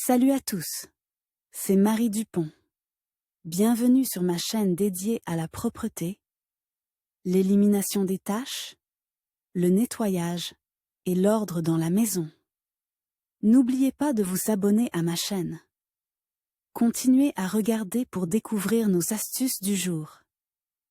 Salut à tous, c'est Marie Dupont. Bienvenue sur ma chaîne dédiée à la propreté, l'élimination des taches, le nettoyage et l'ordre dans la maison. N'oubliez pas de vous abonner à ma chaîne. Continuez à regarder pour découvrir nos astuces du jour.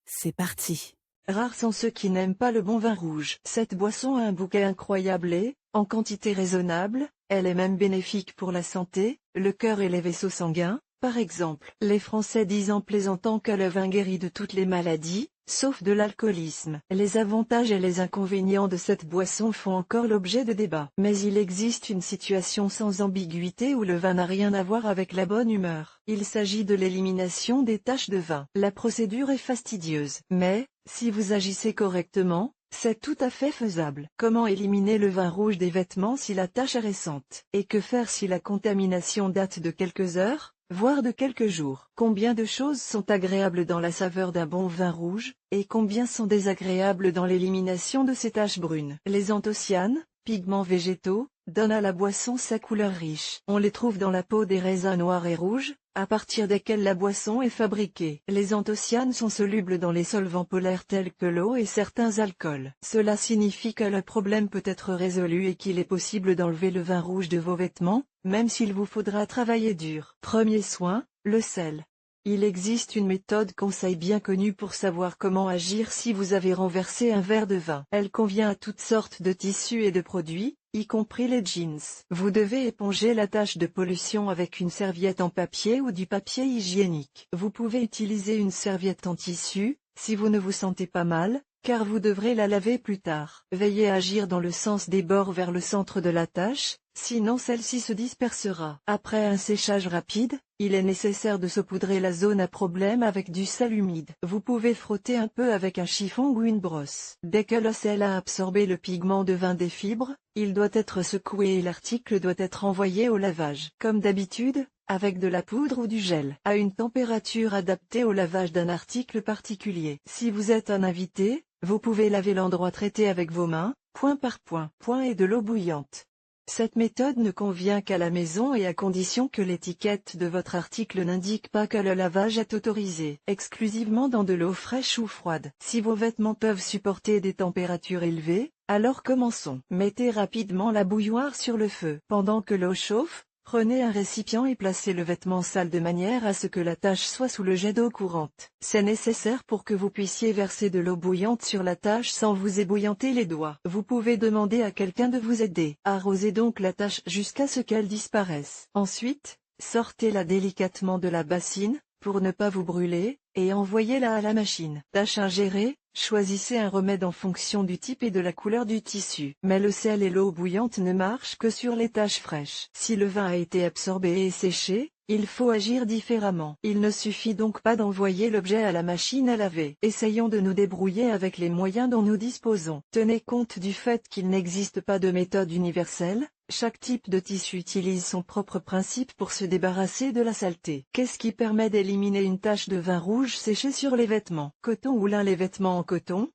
C'est parti. Rares sont ceux qui n'aiment pas le bon vin rouge. Cette boisson a un bouquet incroyable et, en quantité raisonnable, elle est même bénéfique pour la santé, le cœur et les vaisseaux sanguins. Par exemple, les Français disent en plaisantant que le vin guérit de toutes les maladies, sauf de l'alcoolisme. Les avantages et les inconvénients de cette boisson font encore l'objet de débats. Mais il existe une situation sans ambiguïté où le vin n'a rien à voir avec la bonne humeur. Il s'agit de l'élimination des taches de vin. La procédure est fastidieuse, mais, si vous agissez correctement, c'est tout à fait faisable. Comment éliminer le vin rouge des vêtements si la tache est récente? Et que faire si la contamination date de quelques heures, voire de quelques jours? Combien de choses sont agréables dans la saveur d'un bon vin rouge, et combien sont désagréables dans l'élimination de ces taches brunes? Les anthocyanes, pigments végétaux, donnent à la boisson sa couleur riche. On les trouve dans la peau des raisins noirs et rouges, à partir desquels la boisson est fabriquée. Les anthocyanes sont solubles dans les solvants polaires tels que l'eau et certains alcools. Cela signifie que le problème peut être résolu et qu'il est possible d'enlever le vin rouge de vos vêtements, même s'il vous faudra travailler dur. Premier soin, le sel. Il existe une méthode conseil bien connue pour savoir comment agir si vous avez renversé un verre de vin. Elle convient à toutes sortes de tissus et de produits, y compris les jeans. Vous devez éponger la tache de pollution avec une serviette en papier ou du papier hygiénique. Vous pouvez utiliser une serviette en tissu, si vous ne vous sentez pas mal, car vous devrez la laver plus tard. Veillez à agir dans le sens des bords vers le centre de la tache, sinon celle-ci se dispersera. Après un séchage rapide, il est nécessaire de saupoudrer la zone à problème avec du sel humide. Vous pouvez frotter un peu avec un chiffon ou une brosse. Dès que le sel a absorbé le pigment de vin des fibres, il doit être secoué et l'article doit être envoyé au lavage. Comme d'habitude, avec de la poudre ou du gel, à une température adaptée au lavage d'un article particulier. Si vous êtes un invité, vous pouvez laver l'endroit traité avec vos mains, point par point, et de l'eau bouillante. Cette méthode ne convient qu'à la maison et à condition que l'étiquette de votre article n'indique pas que le lavage est autorisé exclusivement dans de l'eau fraîche ou froide. Si vos vêtements peuvent supporter des températures élevées, alors commençons. Mettez rapidement la bouilloire sur le feu. Pendant que l'eau chauffe, prenez un récipient et placez le vêtement sale de manière à ce que la tache soit sous le jet d'eau courante. C'est nécessaire pour que vous puissiez verser de l'eau bouillante sur la tache sans vous ébouillanter les doigts. Vous pouvez demander à quelqu'un de vous aider. Arrosez donc la tache jusqu'à ce qu'elle disparaisse. Ensuite, sortez-la délicatement de la bassine, pour ne pas vous brûler, et envoyez-la à la machine. Tâche ingérée. Choisissez un remède en fonction du type et de la couleur du tissu. Mais le sel et l'eau bouillante ne marchent que sur les taches fraîches. Si le vin a été absorbé et séché, il faut agir différemment. Il ne suffit donc pas d'envoyer l'objet à la machine à laver. Essayons de nous débrouiller avec les moyens dont nous disposons. Tenez compte du fait qu'il n'existe pas de méthode universelle. Chaque type de tissu utilise son propre principe pour se débarrasser de la saleté. Qu'est-ce qui permet d'éliminer une tache de vin rouge séché sur les vêtements? Coton ou lin? Les vêtements en coton,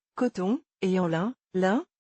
et en lin,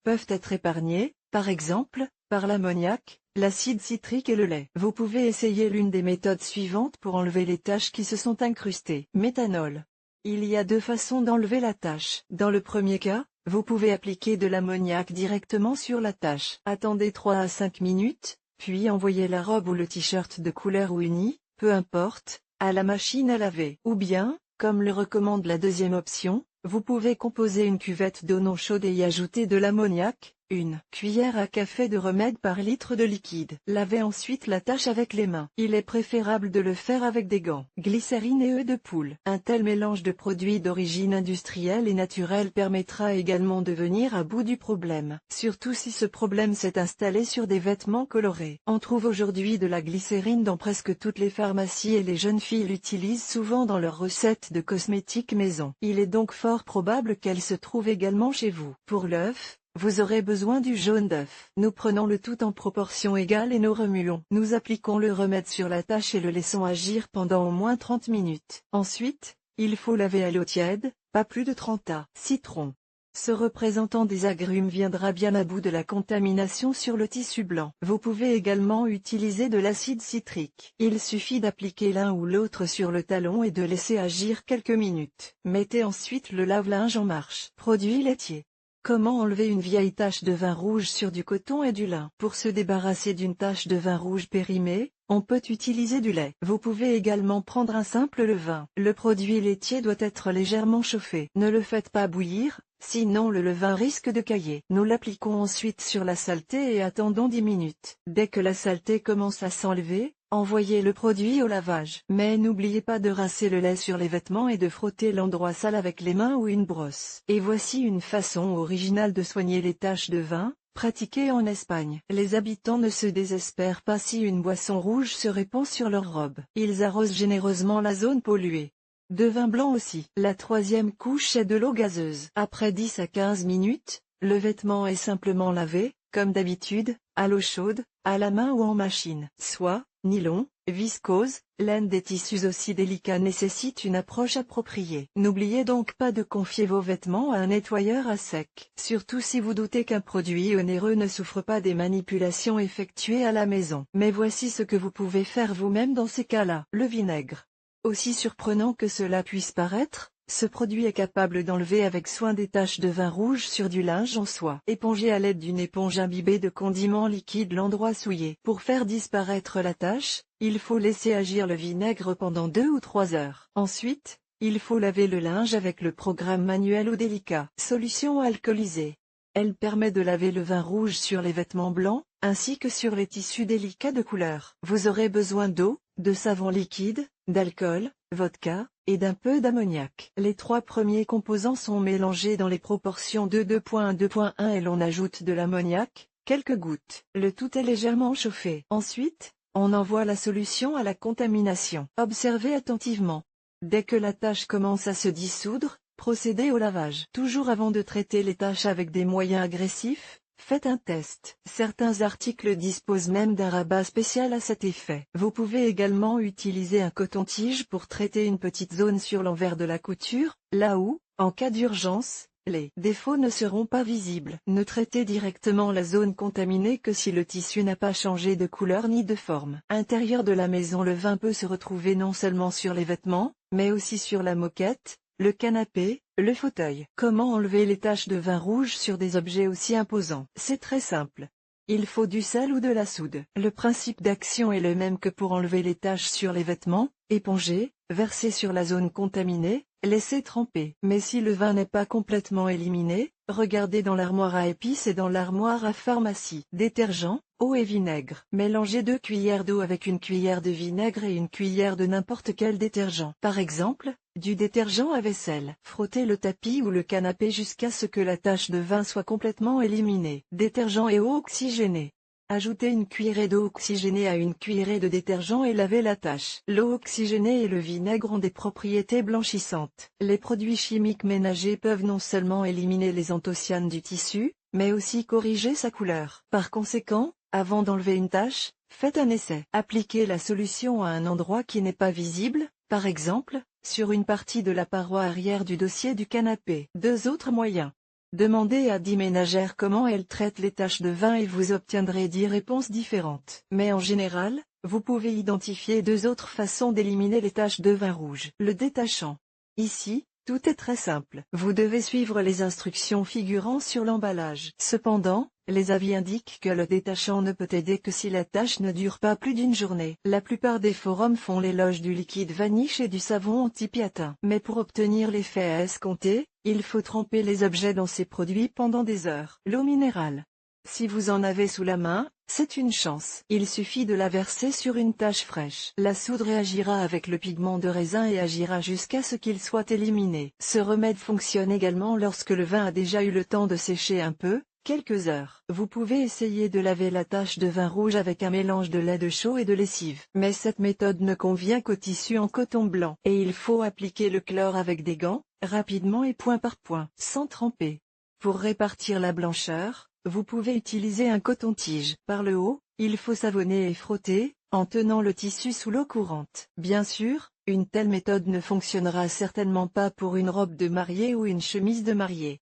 peuvent être épargnés, par exemple, par l'ammoniac, l'acide citrique et le lait. Vous pouvez essayer l'une des méthodes suivantes pour enlever les taches qui se sont incrustées. Méthanol. Il y a deux façons d'enlever la tache. Dans le premier cas, vous pouvez appliquer de l'ammoniac directement sur la tache. Attendez 3 à 5 minutes, puis envoyez la robe ou le t-shirt de couleur unie, peu importe, à la machine à laver. Ou bien, comme le recommande la deuxième option, vous pouvez composer une cuvette d'eau non chaude et y ajouter de l'ammoniac, 1 cuillère à café de remède par litre de liquide. Lavez ensuite la tache avec les mains. Il est préférable de le faire avec des gants. Glycérine et œufs de poule. Un tel mélange de produits d'origine industrielle et naturelle permettra également de venir à bout du problème. Surtout si ce problème s'est installé sur des vêtements colorés. On trouve aujourd'hui de la glycérine dans presque toutes les pharmacies et les jeunes filles l'utilisent souvent dans leurs recettes de cosmétiques maison. Il est donc fort probable qu'elle se trouve également chez vous. Pour l'œuf, vous aurez besoin du jaune d'œuf. Nous prenons le tout en proportion égale et nous remuons. Nous appliquons le remède sur la tache et le laissons agir pendant au moins 30 minutes. Ensuite, il faut laver à l'eau tiède, pas plus de 30 à. Citron. Ce représentant des agrumes viendra bien à bout de la contamination sur le tissu blanc. Vous pouvez également utiliser de l'acide citrique. Il suffit d'appliquer l'un ou l'autre sur le talon et de laisser agir quelques minutes. Mettez ensuite le lave-linge en marche. Produits laitiers. Comment enlever une vieille tache de vin rouge sur du coton et du lin? Pour se débarrasser d'une tache de vin rouge périmée, on peut utiliser du lait. Vous pouvez également prendre un simple levain. Le produit laitier doit être légèrement chauffé. Ne le faites pas bouillir, sinon le levain risque de cailler. Nous l'appliquons ensuite sur la saleté et attendons 10 minutes. Dès que la saleté commence à s'enlever, envoyez le produit au lavage. Mais n'oubliez pas de rincer le lait sur les vêtements et de frotter l'endroit sale avec les mains ou une brosse. Et voici une façon originale de soigner les taches de vin, pratiquée en Espagne. Les habitants ne se désespèrent pas si une boisson rouge se répand sur leur robe. Ils arrosent généreusement la zone polluée. De vin blanc aussi. La troisième couche est de l'eau gazeuse. Après 10 à 15 minutes, le vêtement est simplement lavé, comme d'habitude, à l'eau chaude, à la main ou en machine. Soie, nylon, viscose, laine, des tissus aussi délicats nécessitent une approche appropriée. N'oubliez donc pas de confier vos vêtements à un nettoyeur à sec. Surtout si vous doutez qu'un produit onéreux ne souffre pas des manipulations effectuées à la maison. Mais voici ce que vous pouvez faire vous-même dans ces cas-là. Le vinaigre. Aussi surprenant que cela puisse paraître, ce produit est capable d'enlever avec soin des taches de vin rouge sur du linge en soie. Épongez à l'aide d'une éponge imbibée de condiments liquides l'endroit souillé. Pour faire disparaître la tache, il faut laisser agir le vinaigre pendant 2 ou 3 heures. Ensuite, il faut laver le linge avec le programme manuel ou délicat. Solution alcoolisée. Elle permet de laver le vin rouge sur les vêtements blancs, ainsi que sur les tissus délicats de couleur. Vous aurez besoin d'eau, de savon liquide, d'alcool, vodka, et d'un peu d'ammoniac. Les 3 premiers composants sont mélangés dans les proportions de 2.1 et l'on ajoute de l'ammoniac, quelques gouttes. Le tout est légèrement chauffé. Ensuite, on envoie la solution à la contamination. Observez attentivement. Dès que la tache commence à se dissoudre, procédez au lavage. Toujours avant de traiter les taches avec des moyens agressifs, faites un test. Certains articles disposent même d'un rabat spécial à cet effet. Vous pouvez également utiliser un coton-tige pour traiter une petite zone sur l'envers de la couture, là où, en cas d'urgence, les défauts ne seront pas visibles. Ne traitez directement la zone contaminée que si le tissu n'a pas changé de couleur ni de forme. Intérieur de la maison, le vin peut se retrouver non seulement sur les vêtements, mais aussi sur la moquette, le canapé, le fauteuil. Comment enlever les taches de vin rouge sur des objets aussi imposants? C'est très simple. Il faut du sel ou de la soude. Le principe d'action est le même que pour enlever les taches sur les vêtements: éponger, verser sur la zone contaminée, laisser tremper. Mais si le vin n'est pas complètement éliminé, regardez dans l'armoire à épices et dans l'armoire à pharmacie. Détergent, eau et vinaigre. Mélangez 2 cuillères d'eau avec une cuillère de vinaigre et une cuillère de n'importe quel détergent. Par exemple, du détergent à vaisselle. Frottez le tapis ou le canapé jusqu'à ce que la tache de vin soit complètement éliminée. Détergent et eau oxygénée. Ajoutez une cuillerée d'eau oxygénée à une cuillerée de détergent et lavez la tache. L'eau oxygénée et le vinaigre ont des propriétés blanchissantes. Les produits chimiques ménagers peuvent non seulement éliminer les anthocyanes du tissu, mais aussi corriger sa couleur. Par conséquent, avant d'enlever une tache, faites un essai. Appliquez la solution à un endroit qui n'est pas visible, par exemple, sur une partie de la paroi arrière du dossier du canapé. 2 autres moyens. Demandez à 10 ménagères comment elles traitent les taches de vin et vous obtiendrez 10 réponses différentes. Mais en général, vous pouvez identifier 2 autres façons d'éliminer les taches de vin rouge. Le détachant. Ici, tout est très simple. Vous devez suivre les instructions figurant sur l'emballage. Cependant, les avis indiquent que le détachant ne peut aider que si la tache ne dure pas plus d'une journée. La plupart des forums font l'éloge du liquide vaniche et du savon anti-piatin. Mais pour obtenir l'effet escompté, il faut tremper les objets dans ces produits pendant des heures. L'eau minérale. Si vous en avez sous la main, c'est une chance. Il suffit de la verser sur une tache fraîche. La soude réagira avec le pigment de raisin et agira jusqu'à ce qu'il soit éliminé. Ce remède fonctionne également lorsque le vin a déjà eu le temps de sécher un peu, quelques heures. Vous pouvez essayer de laver la tache de vin rouge avec un mélange de lait de chaux et de lessive. Mais cette méthode ne convient qu'au tissu en coton blanc. Et il faut appliquer le chlore avec des gants, rapidement et point par point, sans tremper. Pour répartir la blancheur, vous pouvez utiliser un coton-tige. Par le haut, il faut savonner et frotter, en tenant le tissu sous l'eau courante. Bien sûr, une telle méthode ne fonctionnera certainement pas pour une robe de mariée ou une chemise de mariée.